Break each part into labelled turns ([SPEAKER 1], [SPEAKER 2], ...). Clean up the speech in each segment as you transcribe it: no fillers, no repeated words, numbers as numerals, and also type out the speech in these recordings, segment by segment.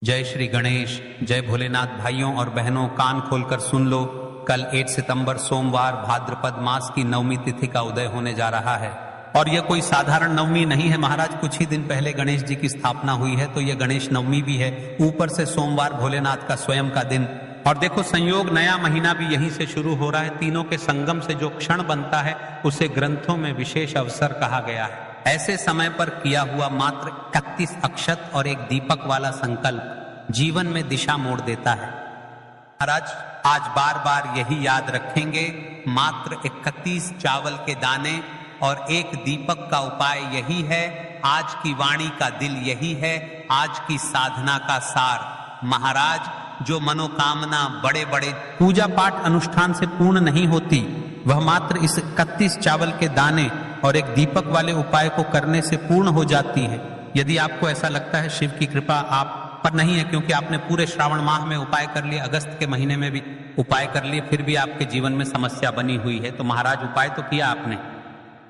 [SPEAKER 1] जय श्री गणेश, जय भोलेनाथ। भाइयों और बहनों, कान खोलकर सुन लो। कल 8 सितंबर सोमवार भाद्रपद मास की नवमी तिथि का उदय होने जा रहा है। और यह कोई साधारण नवमी नहीं है महाराज। कुछ ही दिन पहले गणेश जी की स्थापना हुई है, तो यह गणेश नवमी भी है। ऊपर से सोमवार भोलेनाथ का स्वयं का दिन। और देखो संयोग, नया महीना भी यहीं से शुरू हो रहा है। तीनों के संगम से जो क्षण बनता है उसे ग्रंथों में विशेष अवसर कहा गया है। ऐसे समय पर किया हुआ मात्र 31 अक्षत और एक दीपक वाला संकल्प जीवन में दिशा मोड़ देता है। महाराज आज बार बार यही याद रखेंगे, मात्र 31 चावल के दाने और एक दीपक का उपाय यही है। आज की वाणी का दिल यही है, आज की साधना का सार। महाराज जो मनोकामना बड़े बड़े पूजा पाठ अनुष्ठान से पूर्ण नहीं होती, वह मात्र इस 31 चावल के दाने और एक दीपक वाले उपाय को करने से पूर्ण हो जाती है। यदि आपको ऐसा लगता है शिव की कृपा आप पर नहीं है, क्योंकि आपने पूरे श्रावण माह में उपाय कर लिए, अगस्त के महीने में भी उपाय कर लिए, फिर भी आपके जीवन में समस्या बनी हुई है, तो महाराज उपाय तो किया आपने,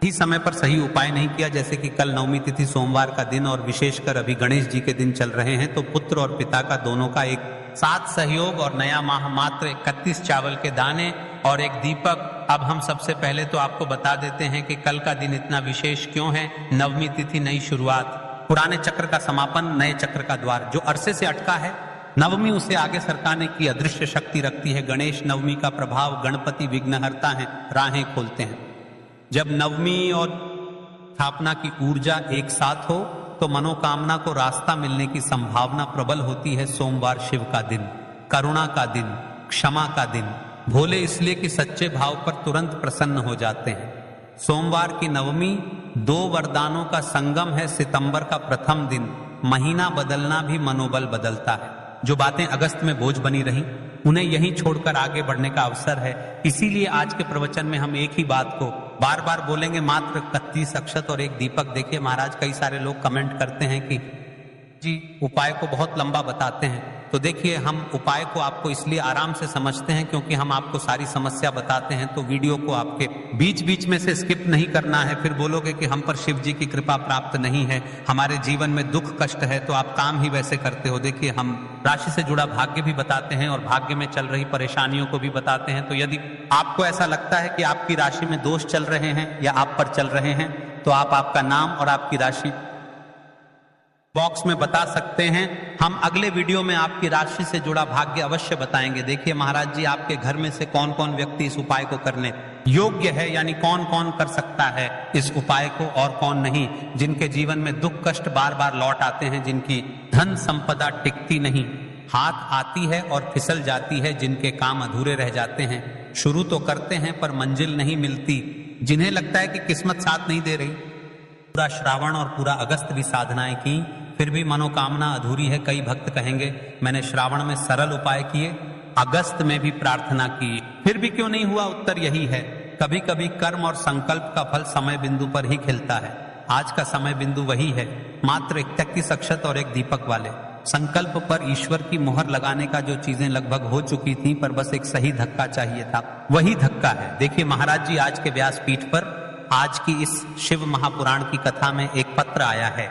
[SPEAKER 1] ही समय पर सही उपाय नहीं किया। जैसे कि कल नवमी तिथि सोमवार का दिन और विशेषकर अभी गणेश जी के दिन चल रहे हैं, तो पुत्र और पिता का दोनों का एक साथ सहयोग और नया माह मात्र 31 चावल के दाने और एक दीपक। अब हम सबसे पहले तो आपको बता देते हैं कि कल का दिन इतना विशेष क्यों है। नवमी तिथि नई शुरुआत, पुराने चक्र का समापन, नए चक्र का द्वार। जो अरसे से अटका है, नवमी उसे आगे सरकाने की अदृश्य शक्ति रखती है। गणेश नवमी का प्रभाव, गणपति विघ्नहर्ता हैं, राहें खोलते हैं। जब नवमी और स्थापना की ऊर्जा एक साथ हो तो मनोकामना को रास्ता मिलने की संभावना प्रबल होती है। सोमवार शिव का दिन, करुणा का दिन, क्षमा का दिन। भोले इसलिए कि सच्चे भाव पर तुरंत प्रसन्न हो जाते हैं। सोमवार की नवमी 2 वरदानों का संगम है। सितंबर का प्रथम दिन, महीना बदलना भी मनोबल बदलता है। जो बातें अगस्त में बोझ बनी रही, उन्हें यहीं छोड़कर आगे बढ़ने का अवसर है। इसीलिए आज के प्रवचन में हम एक ही बात को बार बार बोलेंगे, मात्र 31 अक्षत और एक दीपक। देखिए महाराज, कई सारे लोग कमेंट करते हैं कि जी उपाय को बहुत लंबा बताते हैं, तो देखिए हम उपाय को आपको इसलिए आराम से समझते हैं क्योंकि हम आपको सारी समस्या बताते हैं। तो वीडियो को आपके बीच बीच में से स्किप नहीं करना है। फिर बोलोगे कि हम पर शिव जी की कृपा प्राप्त नहीं है, हमारे जीवन में दुख कष्ट है, तो आप काम ही वैसे करते हो। देखिए हम राशि से जुड़ा भाग्य भी बताते हैं और भाग्य में चल रही परेशानियों को भी बताते हैं। तो यदि आपको ऐसा लगता है कि आपकी राशि में दोष चल रहे हैं या आप पर चल रहे हैं, तो आप आपका नाम और आपकी राशि बॉक्स में बता सकते हैं। हम अगले वीडियो में आपकी राशि से जुड़ा भाग्य अवश्य बताएंगे। देखिए महाराज जी, आपके घर में से कौन कौन व्यक्ति इस उपाय को करने योग्य है, यानी कौन कौन कर सकता है इस उपाय को और कौन नहीं। जिनके जीवन में दुख कष्ट बार बार लौट आते हैं, जिनकी धन संपदा टिकती नहीं, हाथ आती है और फिसल जाती है, जिनके काम अधूरे रह जाते हैं, शुरू तो करते हैं पर मंजिल नहीं मिलती, जिन्हें लगता है कि किस्मत साथ नहीं दे रही। पूरा श्रावण और पूरा अगस्त भी साधनाएं की, फिर भी मनोकामना अधूरी है। कई भक्त कहेंगे मैंने श्रावण में सरल उपाय किए, अगस्त में भी प्रार्थना की, फिर भी क्यों नहीं हुआ। उत्तर यही है, कभी कभी कर्म और संकल्प का फल समय बिंदु पर ही खिलता है। आज का समय बिंदु वही है, मात्र 31 अक्षत और एक दीपक वाले संकल्प पर ईश्वर की मुहर लगाने का जो चीजें लगभग हो चुकी थी, पर बस एक सही धक्का चाहिए था, वही धक्का है। देखिए महाराज जी, आज के व्यासपीठ पर आज की इस शिव महापुराण की कथा में एक पत्र आया है।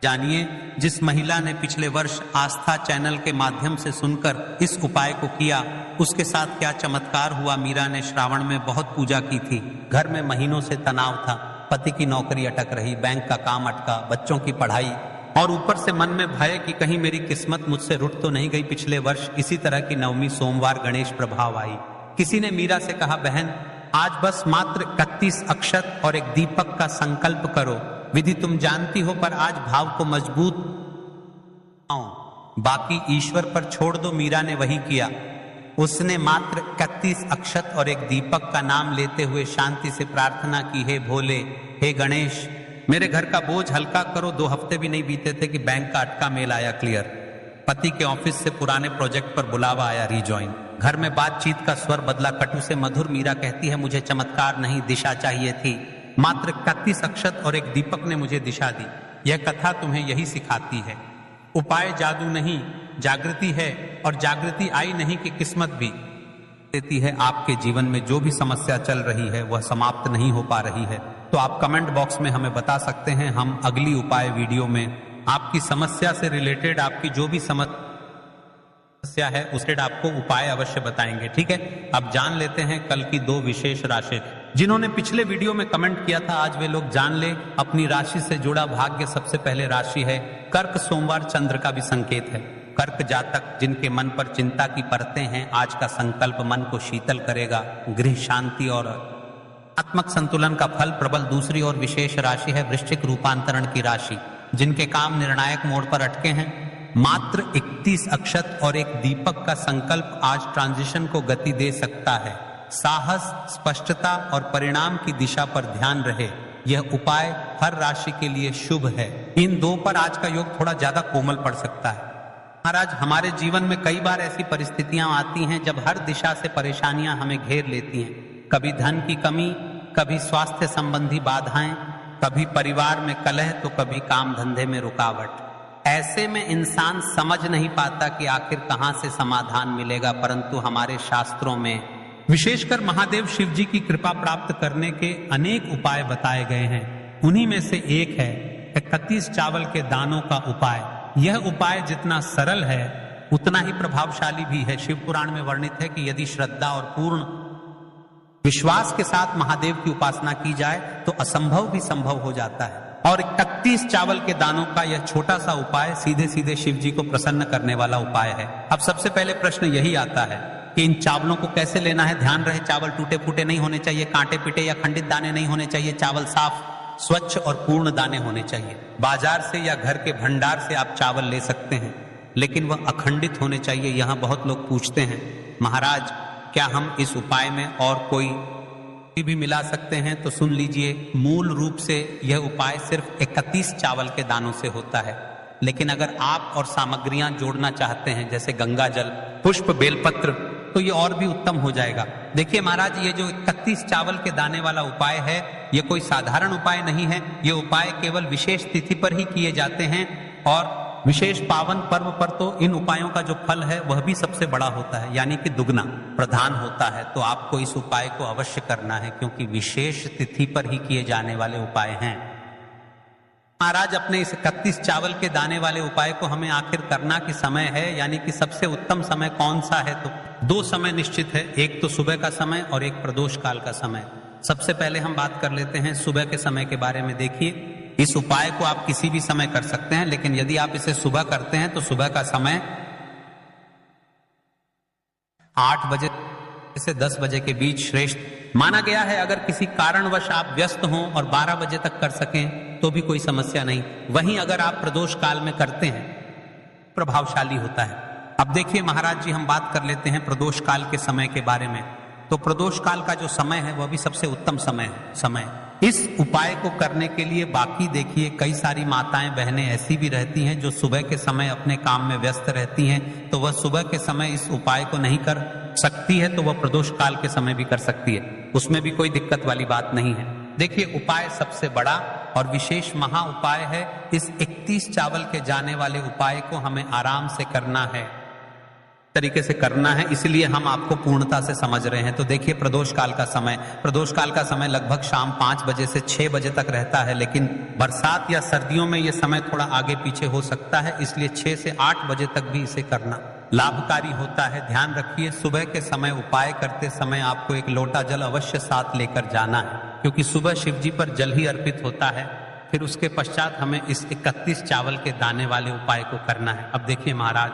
[SPEAKER 1] जानिए, जिस महिला ने पिछले वर्ष आस्था चैनल के माध्यम से सुनकर इस उपाय को किया, उसके साथ क्या चमत्कार हुआ। मीरा ने श्रावण में बहुत पूजा की थी, घर में महीनों से तनाव था, पति की नौकरी अटक रही, बैंक का काम अटका, बच्चों की पढ़ाई, और ऊपर से मन में भय कि कहीं मेरी किस्मत मुझसे रुट तो नहीं गई। पिछले वर्ष इसी तरह की नवमी सोमवार गणेश प्रभाव आई। किसी ने मीरा से कहा, बहन आज बस मात्र 31 अक्षत और एक दीपक का संकल्प करो। विधि तुम जानती हो, पर आज भाव को मजबूत बाकी ईश्वर पर छोड़ दो। मीरा ने वही किया। उसने मात्र 31 अक्षत और एक दीपक का नाम लेते हुए शांति से प्रार्थना की, हे भोले, हे गणेश, मेरे घर का बोझ हल्का करो। 2 हफ्ते भी नहीं बीते थे कि बैंक का अटका मेल आया क्लियर, पति के ऑफिस से पुराने प्रोजेक्ट पर बुलावा आया रिजॉइन, घर में बातचीत का स्वर बदला, कटु से मधुर। मीरा कहती है, मुझे चमत्कार नहीं, दिशा चाहिए थी। मात्र 31 अक्षत और एक दीपक ने मुझे दिशा दी। यह कथा तुम्हें यही सिखाती है, उपाय जादू नहीं, जागृति है, और जागृति आई नहीं कि किस्मत भी देती है। आपके जीवन में जो भी समस्या चल रही है वह समाप्त नहीं हो पा रही है, तो आप कमेंट बॉक्स में हमें बता सकते हैं। हम अगली उपाय वीडियो में आपकी समस्या से रिलेटेड आपकी जो भी समस्या है उसके आपको उपाय अवश्य बताएंगे। ठीक है, अब जान लेते हैं कल की 2 विशेष राशि। जिन्होंने पिछले वीडियो में कमेंट किया था आज वे लोग जान ले अपनी राशि से जुड़ा भाग्य। सबसे पहले राशि है कर्क। सोमवार चंद्र का भी संकेत है। कर्क जातक जिनके मन पर चिंता की परतें हैं, आज का संकल्प मन को शीतल करेगा। गृह शांति और आत्मक संतुलन का फल प्रबल। दूसरी और विशेष राशि है वृश्चिक, रूपांतरण की राशि। जिनके काम निर्णायक मोड़ पर अटके हैं, मात्र 31 अक्षत और एक दीपक का संकल्प आज ट्रांजिशन को गति दे सकता है। साहस, स्पष्टता और परिणाम की दिशा पर ध्यान रहे। यह उपाय हर राशि के लिए शुभ है। इन 2 पर आज का योग थोड़ा ज्यादा कोमल पड़ सकता है। महाराज, हमारे जीवन में कई बार ऐसी परिस्थितियां आती हैं जब हर दिशा से परेशानियां हमें घेर लेती हैं। कभी धन की कमी, कभी स्वास्थ्य संबंधी बाधाएं, कभी परिवार में कलह, तो कभी काम धंधे में रुकावट। ऐसे में इंसान समझ नहीं पाता कि आखिर कहां से समाधान मिलेगा, परंतु हमारे शास्त्रों में विशेषकर महादेव शिव जी की कृपा प्राप्त करने के अनेक उपाय बताए गए हैं। उन्हीं में से एक है 31 चावल के दानों का उपाय। यह उपाय जितना सरल है उतना ही प्रभावशाली भी है। शिव पुराण में वर्णित है कि यदि श्रद्धा और पूर्ण विश्वास के साथ महादेव की उपासना की जाए तो असंभव भी संभव हो जाता है। और 31 चावल के दानों का यह छोटा सा उपाय सीधे सीधे शिव जी को प्रसन्न करने वाला उपाय है। अब सबसे पहले प्रश्न यही आता है कि इन चावलों को कैसे लेना है। ध्यान रहे, चावल टूटे फूटे नहीं होने चाहिए, कांटे पिटे या खंडित दाने नहीं होने चाहिए। चावल साफ, स्वच्छ और पूर्ण दाने होने चाहिए। बाजार से या घर के भंडार से आप चावल ले सकते हैं, लेकिन वह अखंडित होने चाहिए। यहां बहुत लोग पूछते हैं, महाराज क्या हम इस उपाय में और कोई भी मिला सकते हैं? तो सुन लीजिए, मूल रूप से यह उपाय सिर्फ 31 चावल के दानों से होता है। लेकिन अगर आप और सामग्रियां जोड़ना चाहते हैं जैसे गंगा जल, पुष्प, बेलपत्र, तो ये और भी उत्तम हो जाएगा। देखिए महाराज, ये जो 31 चावल के दाने वाला उपाय है, ये कोई साधारण उपाय नहीं है। ये उपाय केवल विशेष तिथि पर ही किए जाते हैं और विशेष पावन पर्व पर तो इन उपायों का जो फल है वह भी सबसे बड़ा होता है, यानी कि दुगना प्रधान होता है। तो आपको इस उपाय को अवश्य करना है क्योंकि विशेष तिथि पर ही किए जाने वाले उपाय हैं। महाराज, अपने इस 31 चावल के दाने वाले उपाय को हमें आखिर करना कि समय है, यानी कि सबसे उत्तम समय कौन सा है? तो 2 समय निश्चित है, एक तो सुबह का समय और एक प्रदोष काल का समय। सबसे पहले हम बात कर लेते हैं सुबह के समय के बारे में। देखिए, इस उपाय को आप किसी भी समय कर सकते हैं, लेकिन यदि आप इसे सुबह करते हैं तो सुबह का समय 8 बजे से 10 बजे के बीच श्रेष्ठ माना गया है। अगर किसी कारणवश आप व्यस्त हों और 12 बजे तक कर सकें तो भी कोई समस्या नहीं। वहीं अगर आप प्रदोष काल में करते हैं प्रभावशाली होता है। अब देखिए महाराज जी, हम बात कर लेते हैं प्रदोष काल के समय के बारे में। तो प्रदोष काल का जो समय है वह भी सबसे उत्तम समय इस उपाय को करने के लिए। बाकी देखिए, कई सारी माताएं बहनें ऐसी भी रहती हैं जो सुबह के समय अपने काम में व्यस्त रहती हैं, तो वह सुबह के समय इस उपाय को नहीं कर सकती है, तो वह प्रदोष काल के समय भी कर सकती है। उसमें भी कोई दिक्कत वाली बात नहीं है। देखिए, उपाय सबसे बड़ा और विशेष महा उपाय है। इस 31 चावल के जाने वाले उपाय को हमें आराम से करना है, तरीके से करना है, इसलिए हम आपको पूर्णता से समझ रहे हैं। तो देखिए, प्रदोष काल का समय लगभग शाम 5 बजे से 6 बजे तक रहता है, लेकिन बरसात या सर्दियों में यह समय थोड़ा आगे पीछे हो सकता है, इसलिए 6 से 8 बजे तक भी इसे करना लाभकारी होता है। ध्यान रखिए, सुबह के समय उपाय करते समय आपको एक लोटा जल अवश्य साथ लेकर जाना है, क्योंकि सुबह शिव जी पर जल ही अर्पित होता है। फिर उसके पश्चात हमें इस 31 चावल के दाने वाले उपाय को करना है। अब देखिए महाराज,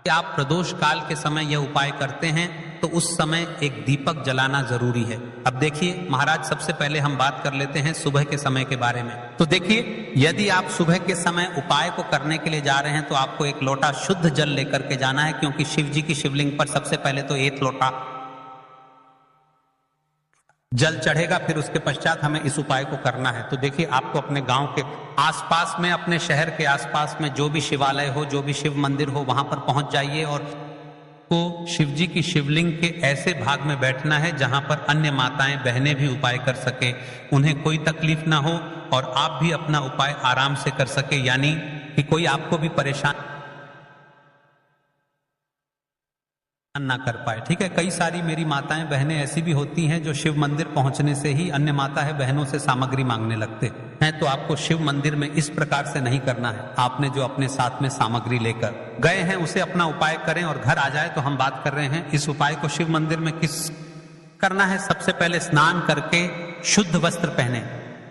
[SPEAKER 1] कि आप प्रदोष काल के समय यह उपाय करते हैं तो उस समय एक दीपक जलाना जरूरी है। अब देखिए महाराज, सबसे पहले हम बात कर लेते हैं सुबह के समय के बारे में। तो देखिए, यदि आप सुबह के समय उपाय को करने के लिए जा रहे हैं तो आपको एक लोटा शुद्ध जल लेकर के जाना है, क्योंकि शिव जी की शिवलिंग पर सबसे पहले तो 1 लोटा जल चढ़ेगा, फिर उसके पश्चात हमें इस उपाय को करना है। तो देखिए, आपको अपने गांव के आसपास में, अपने शहर के आसपास में जो भी शिवालय हो, जो भी शिव मंदिर हो, वहां पर पहुंच जाइए और को शिव जी की शिवलिंग के ऐसे भाग में बैठना है जहां पर अन्य माताएं बहनें भी उपाय कर सके, उन्हें कोई तकलीफ ना हो और आप भी अपना उपाय आराम से कर सके, यानी कि कोई आपको भी परेशान ना कर पाए। ठीक है, कई सारी मेरी माताएं बहनें ऐसी भी होती हैं जो शिव मंदिर पहुंचने से ही अन्य माता है बहनों से सामग्री मांगने लगते हैं। तो आपको शिव मंदिर में इस प्रकार से नहीं करना है। आपने जो अपने साथ में सामग्री लेकर गए हैं उसे अपना उपाय करें और घर आ जाए। तो हम बात कर रहे हैं इस उपाय को शिव मंदिर में किस करना है। सबसे पहले स्नान करके शुद्ध वस्त्र पहने।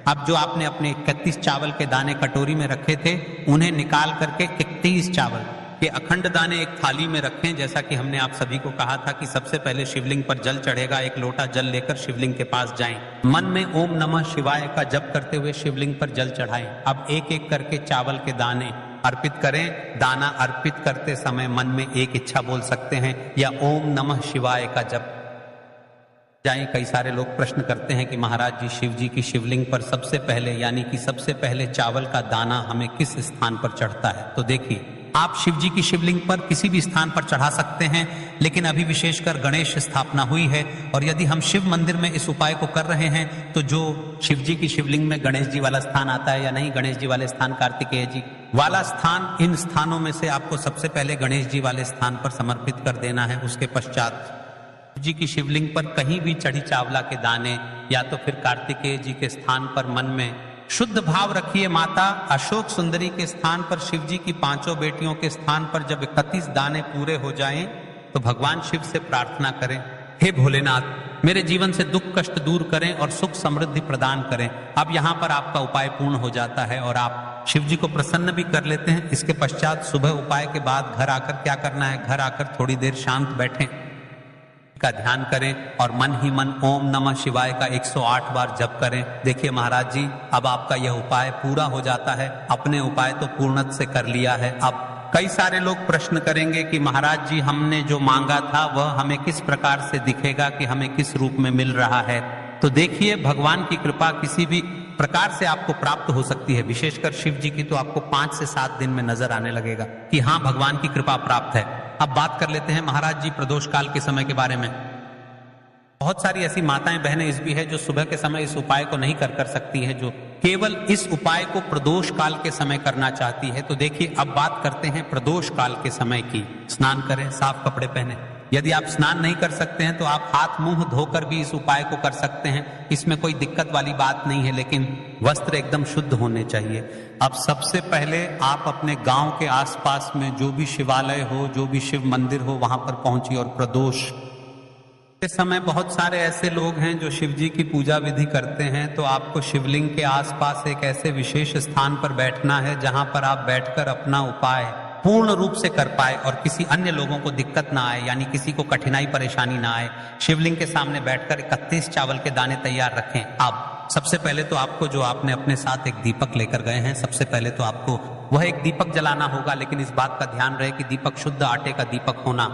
[SPEAKER 1] अब जो आपने अपने 31 चावल के दाने कटोरी में रखे थे उन्हें निकाल करके 31 चावल के अखंड दाने एक थाली में रखें। जैसा कि हमने आप सभी को कहा था कि सबसे पहले शिवलिंग पर जल चढ़ेगा। एक लोटा जल लेकर शिवलिंग के पास जाएं। मन में ओम नमः शिवाय का जप करते हुए शिवलिंग पर जल चढ़ाएं। अब एक एक करके चावल के दाने अर्पित करें। दाना अर्पित करते समय मन में एक इच्छा बोल सकते हैं या ओम नमः शिवाय का जप जाएं। कई सारे लोग प्रश्न करते हैं कि महाराज जी शिव जी की शिवलिंग पर सबसे पहले यानी कि सबसे पहले चावल का दाना हमें किस स्थान पर चढ़ता है। तो देखिए, आप शिव जी की शिवलिंग पर किसी भी स्थान पर चढ़ा सकते हैं, लेकिन अभी विशेषकर गणेश स्थापना हुई है और यदि हम शिव मंदिर में इस उपाय को कर रहे हैं तो जो शिव जी की शिवलिंग में गणेश जी वाला स्थान आता है या नहीं, गणेश जी वाले स्थान, कार्तिकेय जी वाला स्थान, इन स्थानों में से आपको सबसे पहले गणेश जी वाले स्थान पर समर्पित कर देना है। उसके पश्चात जी की शिवलिंग पर कहीं भी चढ़ी चावला के दाने या तो फिर कार्तिकेय जी के स्थान पर मन में शुद्ध भाव रखिए। माता अशोक सुंदरी के स्थान पर शिव जी की 5 बेटियों के स्थान पर जब 31 दाने पूरे हो जाएं तो भगवान शिव से प्रार्थना करें, हे भोलेनाथ मेरे जीवन से दुख कष्ट दूर करें और सुख समृद्धि प्रदान करें। अब यहाँ पर आपका उपाय पूर्ण हो जाता है और आप शिव जी को प्रसन्न भी कर लेते हैं। इसके पश्चात सुबह उपाय के बाद घर आकर क्या करना है, घर आकर थोड़ी देर शांत बैठें, का ध्यान करें और मन ही मन ओम नमः शिवाय का 108 बार जप करें। देखिए महाराज जी, अब आपका यह उपाय पूरा हो जाता है। अपने उपाय तो पूर्णत से कर लिया है। अब कई सारे लोग प्रश्न करेंगे कि महाराज जी हमने जो मांगा था वह हमें किस प्रकार से दिखेगा, कि हमें किस रूप में मिल रहा है। तो देखिए, भगवान की कृपा किसी भी प्रकार से आपको प्राप्त हो सकती है। विशेषकर शिव जी की तो आपको 5 से 7 दिन में नजर आने लगेगा कि हाँ भगवान की कृपा प्राप्त है। अब बात कर लेते हैं महाराज जी प्रदोष काल के समय के बारे में। बहुत सारी ऐसी माताएं बहनें इस भी है जो सुबह के समय इस उपाय को नहीं कर सकती है, जो केवल इस उपाय को प्रदोष काल के समय करना चाहती है। तो देखिए, अब बात करते हैं प्रदोष काल के समय की। स्नान करें, साफ कपड़े पहने। यदि आप स्नान नहीं कर सकते हैं तो आप हाथ मुंह धोकर भी इस उपाय को कर सकते हैं। इसमें कोई दिक्कत वाली बात नहीं है, लेकिन वस्त्र एकदम शुद्ध होने चाहिए। अब सबसे पहले आप अपने गांव के आसपास में जो भी शिवालय हो, जो भी शिव मंदिर हो, वहां पर पहुंचिए और प्रदोष के समय बहुत सारे ऐसे लोग हैं जो शिव जी की पूजा विधि करते हैं। तो आपको शिवलिंग के आसपास एक ऐसे विशेष स्थान पर बैठना है जहां पर आप बैठकर अपना उपाय पूर्ण रूप से कर पाए और किसी अन्य लोगों को दिक्कत ना आए, यानी किसी को कठिनाई परेशानी ना आए। शिवलिंग के सामने बैठकर 31 चावल के दाने तैयार रखें। अब सबसे पहले तो आपको, जो आपने अपने साथ एक दीपक लेकर गए हैं, सबसे पहले तो आपको वह एक दीपक जलाना होगा। लेकिन इस बात का ध्यान रहे कि दीपक शुद्ध आटे का दीपक होना।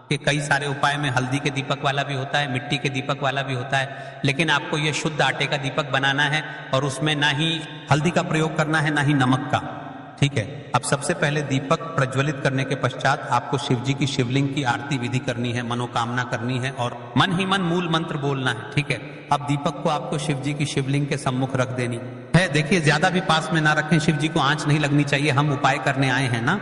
[SPEAKER 1] कि कई सारे उपाय में हल्दी के दीपक वाला भी होता है, मिट्टी के दीपक वाला भी होता है, लेकिन आपको यह शुद्ध आटे का दीपक बनाना है और उसमें ना ही हल्दी का प्रयोग करना है ना ही नमक का। ठीक है। अब सबसे पहले दीपक प्रज्वलित करने के पश्चात आपको शिव जी की शिवलिंग की आरती विधि करनी है, मनोकामना करनी है और मन ही मन मूल मंत्र बोलना है। ठीक है। अब दीपक को आपको शिव जी की शिवलिंग के सम्मुख रख देनी है। देखिए, ज्यादा भी पास में ना रखें, शिव जी को आंच नहीं लगनी चाहिए। हम उपाय करने आए हैं ना,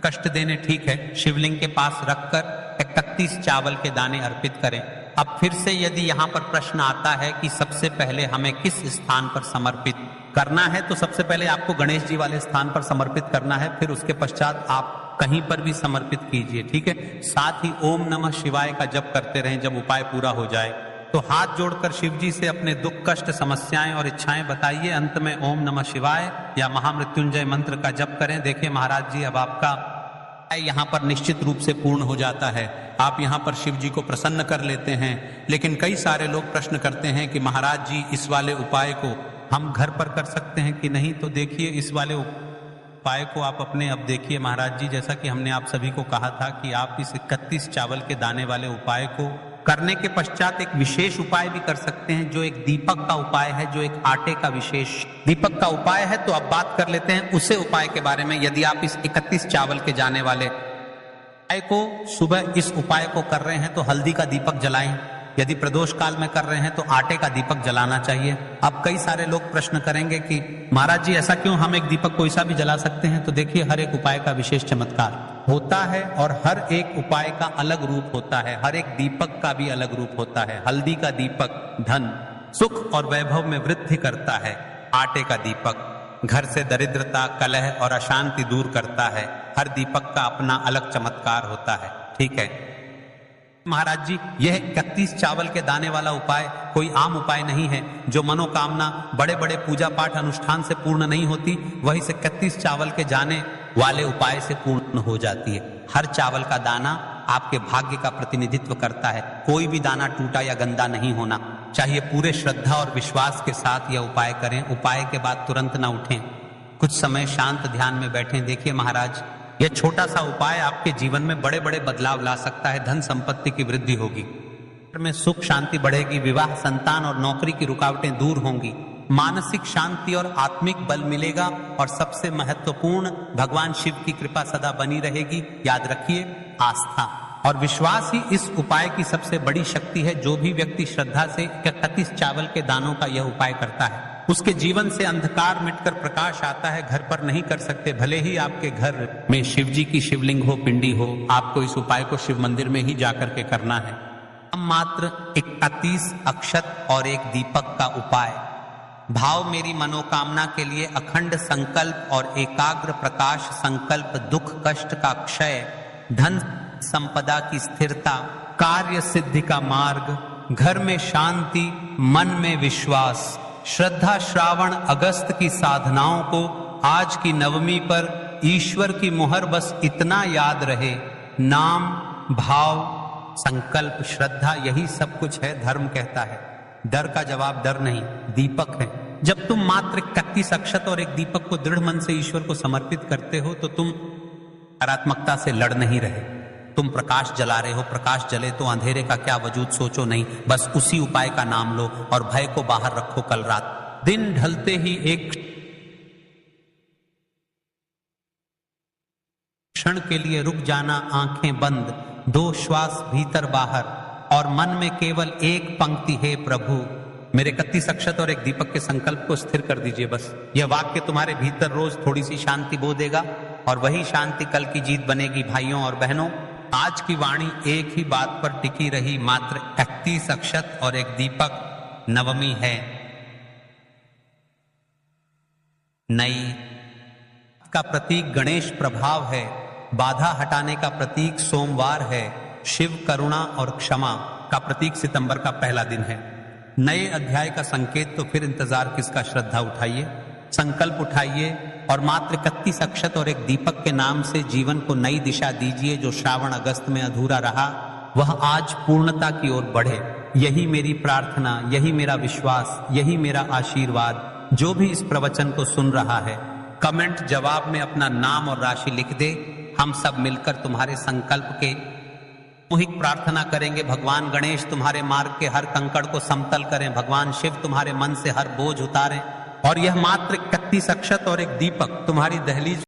[SPEAKER 1] कष्ट देने, ठीक है। शिवलिंग के पास रखकर 31 चावल के दाने अर्पित करें। अब फिर से यदि यहाँ पर प्रश्न आता है कि सबसे पहले हमें किस स्थान पर समर्पित करना है, तो सबसे पहले आपको गणेश जी वाले स्थान पर समर्पित करना है। फिर उसके पश्चात आप कहीं पर भी समर्पित कीजिए। ठीक है। साथ ही ओम नमः शिवाय का जप करते रहें। जब उपाय पूरा हो जाए तो हाथ जोड़कर शिव जी से अपने दुख कष्ट समस्याएं और इच्छाएं बताइए। अंत में ओम नमः शिवाय या महामृत्युंजय मंत्र का जप करें। देखिए महाराज जी, अब आपका यहाँ पर निश्चित रूप से पूर्ण हो जाता है। आप यहाँ पर शिव जी को प्रसन्न कर लेते हैं। लेकिन कई सारे लोग प्रश्न करते हैं कि महाराज जी, इस वाले उपाय को हम घर पर कर सकते हैं कि नहीं। तो देखिए, इस वाले उपाय को आप अपने, अब देखिए महाराज जी, जैसा कि हमने आप सभी को कहा था कि आप इस 31 चावल के दाने वाले उपाय को करने के पश्चात एक विशेष उपाय भी कर सकते हैं, जो एक दीपक का उपाय है, जो एक आटे का विशेष दीपक का उपाय है। तो अब बात कर लेते हैं उसे उपाय के बारे में। यदि आप इस 31 चावल के जाने वाले उपाय को सुबह इस उपाय को कर रहे हैं तो हल्दी का दीपक जलाएं। यदि प्रदोष काल में कर रहे हैं तो आटे का दीपक जलाना चाहिए। अब कई सारे लोग प्रश्न करेंगे कि महाराज जी ऐसा क्यों, हम एक दीपक कोई सा भी जला सकते हैं? तो देखिए, हर एक उपाय का विशेष चमत्कार होता है और हर एक उपाय का अलग रूप होता है, हर एक दीपक का भी अलग रूप होता है। हल्दी का दीपक धन, सुख और वैभव में वृद्धि करता है। आटे का दीपक घर से दरिद्रता, कलह और अशांति दूर करता है। हर दीपक का अपना अलग चमत्कार होता है। ठीक है महाराज जी, यह 31 चावल के दाने वाला उपाय कोई आम उपाय नहीं है। जो मनोकामना बड़े बड़े पूजा पाठ अनुष्ठान से पूर्ण नहीं होती, वही से 31 चावल के जाने वाले उपाय से पूर्ण हो जाती है। हर चावल का दाना आपके भाग्य का प्रतिनिधित्व करता है। कोई भी दाना टूटा या गंदा नहीं होना चाहिए। पूरे श्रद्धा और विश्वास के साथ यह उपाय करें। उपाय के बाद तुरंत ना उठें, कुछ समय शांत ध्यान में बैठें। देखिए महाराज, यह छोटा सा उपाय आपके जीवन में बड़े बड़े बदलाव ला सकता है। धन संपत्ति की वृद्धि होगी, में सुख शांति बढ़ेगी, विवाह, संतान और नौकरी की रुकावटें दूर होंगी, मानसिक शांति और आत्मिक बल मिलेगा और सबसे महत्वपूर्ण, भगवान शिव की कृपा सदा बनी रहेगी। याद रखिए, आस्था और विश्वास ही इस उपाय की सबसे बड़ी शक्ति है। जो भी व्यक्ति श्रद्धा से 31 चावल के दानों का यह उपाय करता है, उसके जीवन से अंधकार मिटकर प्रकाश आता है। घर पर नहीं कर सकते, भले ही आपके घर में शिव जी की शिवलिंग हो, पिंडी हो, आपको इस उपाय को शिव मंदिर में ही जाकर के करना है। हम मात्र 31 अक्षत और एक दीपक का उपाय, भाव मेरी मनोकामना के लिए अखंड संकल्प और एकाग्र प्रकाश संकल्प, दुख कष्ट का क्षय, धन संपदा की स्थिरता, कार्य सिद्धि का मार्ग, घर में शांति, मन में विश्वास, श्रद्धा, श्रावण अगस्त की साधनाओं को आज की नवमी पर ईश्वर की मुहर, बस इतना याद रहे, नाम, भाव, संकल्प, श्रद्धा, यही सब कुछ है। धर्म कहता है, डर का जवाब डर नहीं, दीपक है। जब तुम मात्र 31 अक्षत और एक दीपक को दृढ़ मन से ईश्वर को समर्पित करते हो तो तुम नकारात्मकता से लड़ नहीं रहे, तुम प्रकाश जला रहे हो। प्रकाश जले तो अंधेरे का क्या वजूद सोचो नहीं, बस उसी उपाय का नाम लो और भय को बाहर रखो। कल रात दिन ढलते ही एक क्षण के लिए रुक जाना, आंखें बंद, 2 श्वास भीतर बाहर और मन में केवल एक पंक्ति, हे प्रभु मेरे 31 अक्षत और एक दीपक के संकल्प को स्थिर कर दीजिए। बस यह वाक्य तुम्हारे भीतर रोज थोड़ी सी शांति बो देगा और वही शांति कल की जीत बनेगी। भाइयों और बहनों, आज की वाणी एक ही बात पर टिकी रही, मात्र 31 अक्षत और एक दीपक। नवमी है, नई का प्रतीक गणेश प्रभाव है, बाधा हटाने का प्रतीक सोमवार है, शिव करुणा और क्षमा का प्रतीक सितंबर का पहला दिन है। नए अध्याय का संकेत, तो फिर इंतजार किसका? श्रद्धा उठाइए, संकल्प उठाइए और मात्र 31 अक्षत और एक दीपक के नाम से जीवन को नई दिशा दीजिए। जो श्रावण अगस्त में अधूरा रहा वह आज पूर्णता की ओर बढ़े। यही मेरी प्रार्थना, यही मेरा विश्वास, यही मेरा आशीर्वाद। जो भी इस प्रवचन को सुन रहा है, कमेंट जवाब में अपना नाम और राशि लिख दे। हम सब मिलकर तुम्हारे संकल्प के सामूहिक प्रार्थना करेंगे। भगवान गणेश तुम्हारे मार्ग के हर कंकड़ को समतल करें, भगवान शिव तुम्हारे मन से हर बोझ उतारें और यह मात्र 31 अक्षत और एक दीपक तुम्हारी दहलीज